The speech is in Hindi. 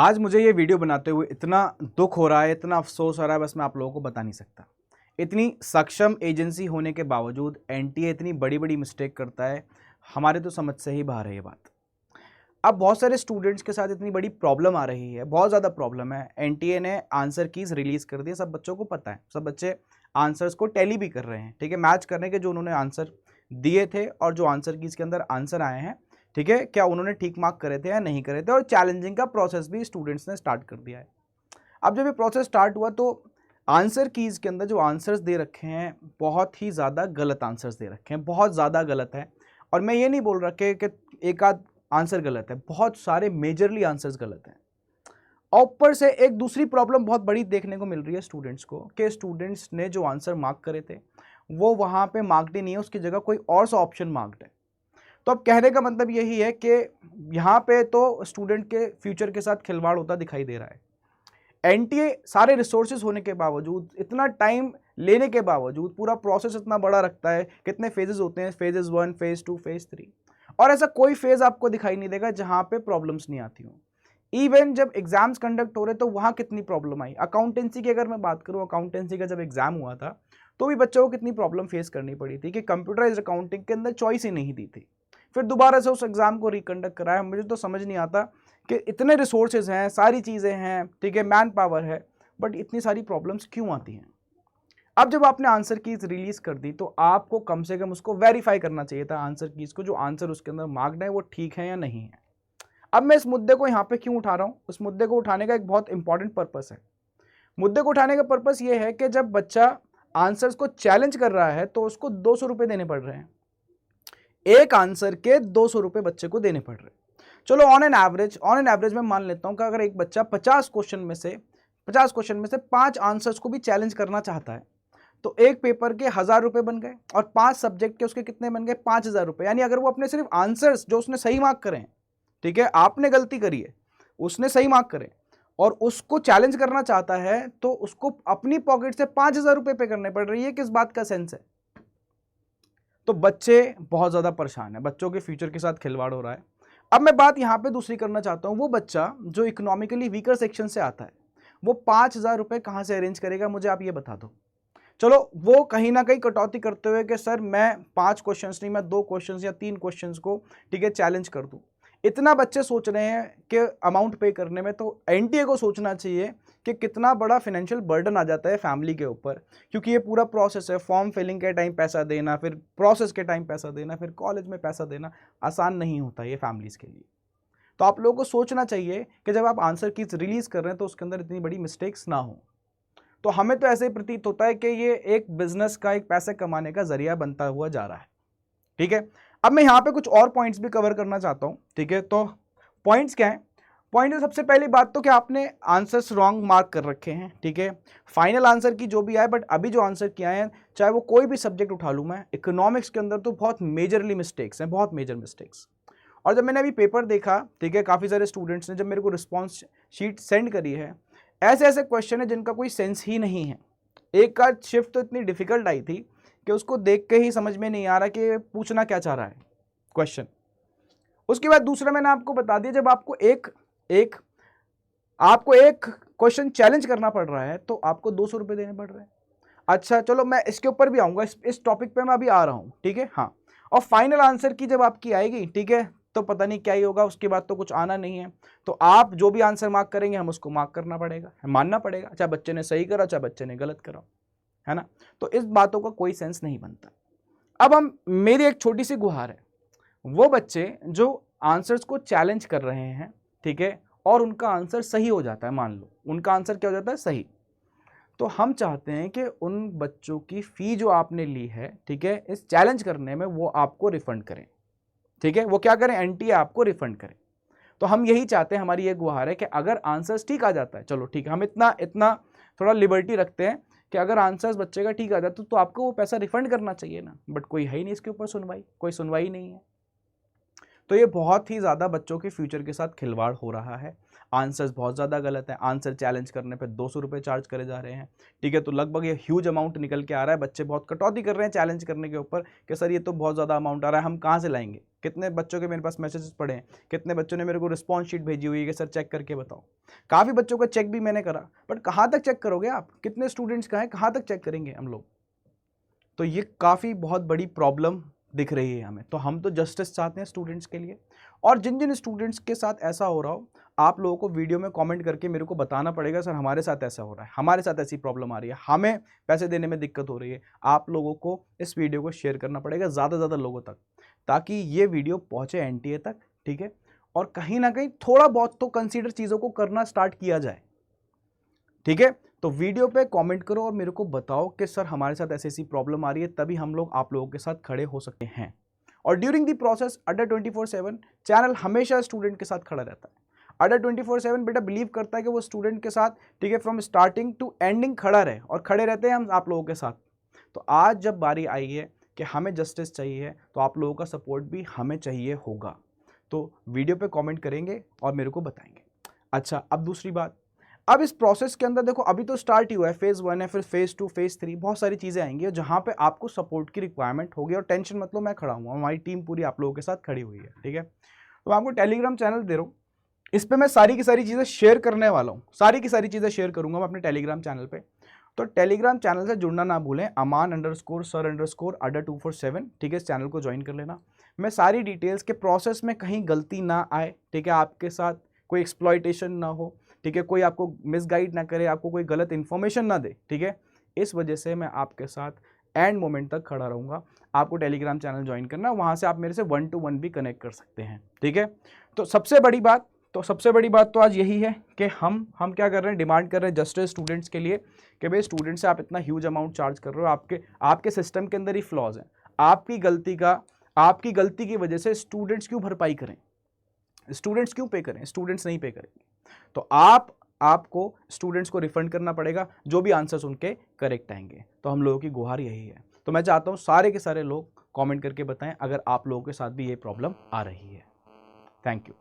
आज मुझे ये वीडियो बनाते हुए इतना दुख हो रहा है, इतना अफसोस हो रहा है, बस मैं आप लोगों को बता नहीं सकता। इतनी सक्षम एजेंसी होने के बावजूद एनटीए इतनी बड़ी बड़ी मिस्टेक करता है, हमारे तो समझ से ही बाहर है ये बात। अब बहुत सारे स्टूडेंट्स के साथ इतनी बड़ी प्रॉब्लम आ रही है, बहुत ज़्यादा प्रॉब्लम है। एनटीए ने आंसर कीज़ रिलीज़ कर दी, सब बच्चों को पता है, सब बच्चे आंसर्स को टैली भी कर रहे हैं, ठीक है, मैच करने के जो उन्होंने आंसर दिए थे और जो आंसर कीज़ के अंदर आंसर आए हैं, ठीक है, क्या उन्होंने ठीक मार्क करे थे या नहीं करे थे, और चैलेंजिंग का प्रोसेस भी स्टूडेंट्स ने स्टार्ट कर दिया है। अब जब ये प्रोसेस स्टार्ट हुआ तो आंसर कीज़ के अंदर जो आंसर्स दे रखे हैं बहुत ही ज़्यादा गलत आंसर्स दे रखे हैं, बहुत ज़्यादा गलत है। और मैं ये नहीं बोल रहा कि एक आध आंसर गलत है, बहुत सारे मेजरली आंसर्स गलत हैं। और ऊपर से एक दूसरी प्रॉब्लम बहुत बड़ी देखने को मिल रही है स्टूडेंट्स को, कि स्टूडेंट्स ने जो आंसर मार्क करे थे वो वहाँ पे मार्क्ड ही नहीं है, उसकी जगह कोई और सा ऑप्शन मार्क्ड है। तो अब कहने का मतलब यही है कि यहाँ पे तो स्टूडेंट के फ्यूचर के साथ खिलवाड़ होता दिखाई दे रहा है। एनटीए सारे रिसोर्सेज होने के बावजूद, इतना टाइम लेने के बावजूद, पूरा प्रोसेस इतना बड़ा रखता है, कितने फेजेस होते हैं, फेजेस 1, फेज 2, फेज 3, और ऐसा कोई फेज आपको दिखाई नहीं देगा जहाँ पे प्रॉब्लम्स नहीं आती हों। इवन जब एग्जाम्स कंडक्ट हो रहे तो वहाँ कितनी प्रॉब्लम आई। अकाउंटेंसी की अगर मैं बात करूँ, अकाउंटेंसी का जब एग्जाम हुआ था तो भी बच्चों को कितनी प्रॉब्लम फेस करनी पड़ी थी कि कंप्यूटराइज्ड अकाउंटिंग के अंदर चॉइस ही नहीं दी थी। फिर दोबारा से उस एग्जाम को रिकंडक्ट कराया। मुझे तो समझ नहीं आता कि इतने रिसोर्सेज हैं, सारी चीज़ें हैं, ठीक है, मैन पावर है, बट इतनी सारी प्रॉब्लम्स क्यों आती हैं। अब जब आपने आंसर कीज रिलीज कर दी तो आपको कम से कम उसको वेरीफाई करना चाहिए था, आंसर कीज को, जो आंसर उसके अंदर मार्क्ड है वो ठीक है या नहीं है। अब मैं इस मुद्दे को यहाँ पे क्यों उठा रहा हूँ, उस मुद्दे को उठाने का एक बहुत इंपॉर्टेंट पर्पस है। मुद्दे को उठाने का पर्पस ये है कि जब बच्चा आंसर्स को चैलेंज कर रहा है तो उसको 200 रुपये देने पड़ रहे हैं, एक आंसर के 200 रुपये बच्चे को देने पड़ रहे हैं। चलो ऑन एन एवरेज मैं मान लेता हूं कि अगर एक बच्चा 50 क्वेश्चन में से 5 आंसर्स को भी चैलेंज करना चाहता है तो एक पेपर के 1000 रुपये बन गए, और 5 सब्जेक्ट के उसके कितने बन गए, 5000 रुपये। यानी अगर वो अपने सिर्फ आंसर्स जो उसने सही मार्क करें, ठीक है, आपने गलती करी है, उसने सही मार्क करें, और उसको चैलेंज करना चाहता है तो उसको अपनी पॉकेट से 5000 रुपये पे करने पड़ रही है। किस बात का सेंस है। तो बच्चे बहुत ज़्यादा परेशान है, बच्चों के फ्यूचर के साथ खिलवाड़ हो रहा है। अब मैं बात यहाँ पे दूसरी करना चाहता हूँ, वो बच्चा जो इकोनॉमिकली वीकर सेक्शन से आता है वो 5000 रुपये कहाँ से अरेंज करेगा, मुझे आप ये बता दो। चलो वो कहीं ना कहीं कटौती करते हुए कि सर मैं 5 क्वेश्चंस नहीं, मैं 2 क्वेश्चंस या 3 क्वेश्चंस को, ठीक है, चैलेंज कर दूं। इतना बच्चे सोच रहे हैं कि अमाउंट पे करने में, तो एनटीए को सोचना चाहिए कि कितना बड़ा फाइनेंशियल बर्डन आ जाता है फैमिली के ऊपर, क्योंकि ये पूरा प्रोसेस है, फॉर्म फिलिंग के टाइम पैसा देना, फिर प्रोसेस के टाइम पैसा देना, फिर कॉलेज में पैसा देना आसान नहीं होता ये फैमिलीज़ के लिए। तो आप लोगों को सोचना चाहिए कि जब आप आंसर कीज रिलीज़ कर रहे हैं तो उसके अंदर इतनी बड़ी मिस्टेक्स ना हो। तो हमें तो ऐसे ही प्रतीत होता है कि ये एक बिजनेस का, एक पैसे कमाने का जरिया बनता हुआ जा रहा है, ठीक है। अब मैं यहाँ पे कुछ और पॉइंट्स भी कवर करना चाहता हूँ, ठीक है। तो पॉइंट्स क्या है, पॉइंट है सबसे पहली बात तो कि आपने आंसर्स रॉन्ग मार्क कर रखे हैं, ठीक है। फाइनल आंसर की जो भी आए, बट अभी जो आंसर किए हैं, चाहे वो कोई भी सब्जेक्ट उठा लूँ मैं, इकोनॉमिक्स के अंदर तो बहुत मेजरली मिस्टेक्स हैं, बहुत मेजर मिस्टेक्स। और जब मैंने अभी पेपर देखा, ठीक है, काफ़ी सारे स्टूडेंट्स ने जब मेरे को रिस्पॉन्स शीट सेंड करी है, ऐसे ऐसे क्वेश्चन है जिनका कोई सेंस ही नहीं है। एक का शिफ्ट तो इतनी डिफिकल्ट आई थी कि उसको देख के ही समझ में नहीं आ रहा कि पूछना क्या चाह रहा है क्वेश्चन। उसके बाद दूसरा मैंने आपको बता दिया, जब आपको एक क्वेश्चन चैलेंज करना पड़ रहा है तो आपको 200 रुपये देने पड़ रहे हैं। अच्छा चलो मैं इसके ऊपर भी आऊँगा, इस टॉपिक पे मैं अभी आ रहा हूँ, ठीक है, हाँ। और फाइनल आंसर की जब आपकी आएगी, ठीक है, तो पता नहीं क्या ही होगा, उसके बाद तो कुछ आना नहीं है। तो आप जो भी आंसर मार्क करेंगे हम उसको मार्क करना पड़ेगा, मानना पड़ेगा, चाहे बच्चे ने सही करा चाहे बच्चे ने गलत करा, है ना। तो इस बातों का कोई सेंस नहीं बनता। अब मेरी एक छोटी सी गुहार है, वो बच्चे जो आंसर्स को चैलेंज कर रहे हैं, ठीक है, और उनका आंसर सही हो जाता है, मान लो उनका आंसर क्या हो जाता है, सही, तो हम चाहते हैं कि उन बच्चों की फ़ी जो आपने ली है, ठीक है, इस चैलेंज करने में, वो आपको रिफंड करें, ठीक है। वो क्या करें, एनटीए आपको रिफंड करें। तो हम यही चाहते हैं, हमारी ये गुहार है कि अगर आंसर्स ठीक आ जाता है, चलो ठीक है, हम इतना इतना थोड़ा लिबर्टी रखते हैं कि अगर आंसर्स बच्चे का ठीक आ जाता तो आपको वो पैसा रिफंड करना चाहिए ना, बट कोई है ही नहीं इसके ऊपर सुनवाई, कोई सुनवाई नहीं है। तो ये बहुत ही ज़्यादा बच्चों के फ्यूचर के साथ खिलवाड़ हो रहा है। आंसर्स बहुत ज़्यादा गलत हैं, आंसर चैलेंज करने पे 200 रुपये चार्ज करे जा रहे हैं, ठीक है। तो लगभग ये ह्यूज अमाउंट निकल के आ रहा है, बच्चे बहुत कटौती कर रहे हैं चैलेंज करने के ऊपर कि सर ये तो बहुत ज़्यादा अमाउंट आ रहा है, हम कहाँ से लाएंगे। कितने बच्चों के मेरे पास मैसेजेस पड़े हैं, कितने बच्चों ने मेरे को रिस्पॉन्स शीट भेजी हुई है कि सर चेक करके बताओ। काफ़ी बच्चों का चेक भी मैंने करा, बट कहाँ तक चेक करोगे आप, कितने स्टूडेंट्स का है, कहाँ तक चेक करेंगे हम लोग। तो ये काफ़ी बहुत बड़ी प्रॉब्लम दिख रही है हमें। तो हम तो जस्टिस चाहते हैं स्टूडेंट्स के लिए, और जिन जिन स्टूडेंट्स के साथ ऐसा हो रहा हो, आप लोगों को वीडियो में कमेंट करके मेरे को बताना पड़ेगा, सर हमारे साथ ऐसा हो रहा है, हमारे साथ ऐसी प्रॉब्लम आ रही है, हमें पैसे देने में दिक्कत हो रही है। आप लोगों को इस वीडियो को शेयर करना पड़ेगा ज़्यादा से ज़्यादा लोगों तक, ताकि ये वीडियो पहुँचे एनटीए तक, ठीक है। और कहीं ना कहीं थोड़ा बहुत तो कंसीडर चीज़ों को करना स्टार्ट किया जाए, ठीक है। तो वीडियो पे कमेंट करो और मेरे को बताओ कि सर हमारे साथ ऐसी ऐसी प्रॉब्लम आ रही है, तभी हम लोग आप लोगों के साथ खड़े हो सकते हैं। और ड्यूरिंग दी प्रोसेस अड्डा 24/7 चैनल हमेशा स्टूडेंट के साथ खड़ा रहता है। अड्डा 24/7 बेटा बिलीव करता है कि वो स्टूडेंट के साथ, ठीक है, फ्रॉम स्टार्टिंग टू एंडिंग खड़ा रहे, और खड़े रहते हैं हम आप लोगों के साथ। तो आज जब बारी आई है कि हमें जस्टिस चाहिए, तो आप लोगों का सपोर्ट भी हमें चाहिए होगा। तो वीडियो पे कमेंट करेंगे और मेरे को बताएंगे। अच्छा, अब दूसरी बात, अब इस प्रोसेस के अंदर देखो, अभी तो स्टार्ट ही हुआ है, फेज़ 1 है, फिर फेज़ 2, फेज़ 3, बहुत सारी चीज़ें आएंगी और जहाँ पे आपको सपोर्ट की रिक्वायरमेंट होगी। और टेंशन मत लो, मैं खड़ा हूँ, हमारी टीम पूरी आप लोगों के साथ खड़ी हुई है, ठीक है। तो मैं आपको टेलीग्राम चैनल दे रहा हूँ, इस पर मैं सारी की सारी चीज़ें शेयर करने वाला हूँ, सारी की सारी चीज़ें शेयर करूँगा मैं अपने टेलीग्राम चैनल पर। तो टेलीग्राम चैनल से जुड़ना ना भूलें, aman_sir_Adda247, ठीक है, इस चैनल को ज्वाइन कर लेना। मैं सारी डिटेल्स के प्रोसेस में कहीं गलती ना आए, ठीक है, आपके साथ कोई एक्सप्लॉयटेशन ना हो, ठीक है, कोई आपको मिसगाइड ना करे, आपको कोई गलत इन्फॉर्मेशन ना दे, ठीक है। इस वजह से मैं आपके साथ एंड मोमेंट तक खड़ा रहूँगा। आपको टेलीग्राम चैनल ज्वाइन करना, वहाँ से आप मेरे से 1 to 1 भी कनेक्ट कर सकते हैं, ठीक है। तो सबसे बड़ी बात तो आज यही है कि हम क्या कर रहे हैं, डिमांड कर रहे हैं जस्टिस स्टूडेंट्स के लिए कि भाई स्टूडेंट से आप इतना ह्यूज अमाउंट चार्ज कर रहे हो, आपके सिस्टम के अंदर ही फ्लॉज हैं। आपकी गलती की वजह से स्टूडेंट्स क्यों भरपाई करें, स्टूडेंट्स क्यों पे करें, स्टूडेंट्स नहीं पे करेंगे। तो आपको स्टूडेंट्स को रिफंड करना पड़ेगा, जो भी आंसर्स उनके करेक्ट आएंगे। तो हम लोगों की गुहार यही है। तो मैं चाहता हूं सारे के सारे लोग कमेंट करके बताएं अगर आप लोगों के साथ भी ये प्रॉब्लम आ रही है। Thank you.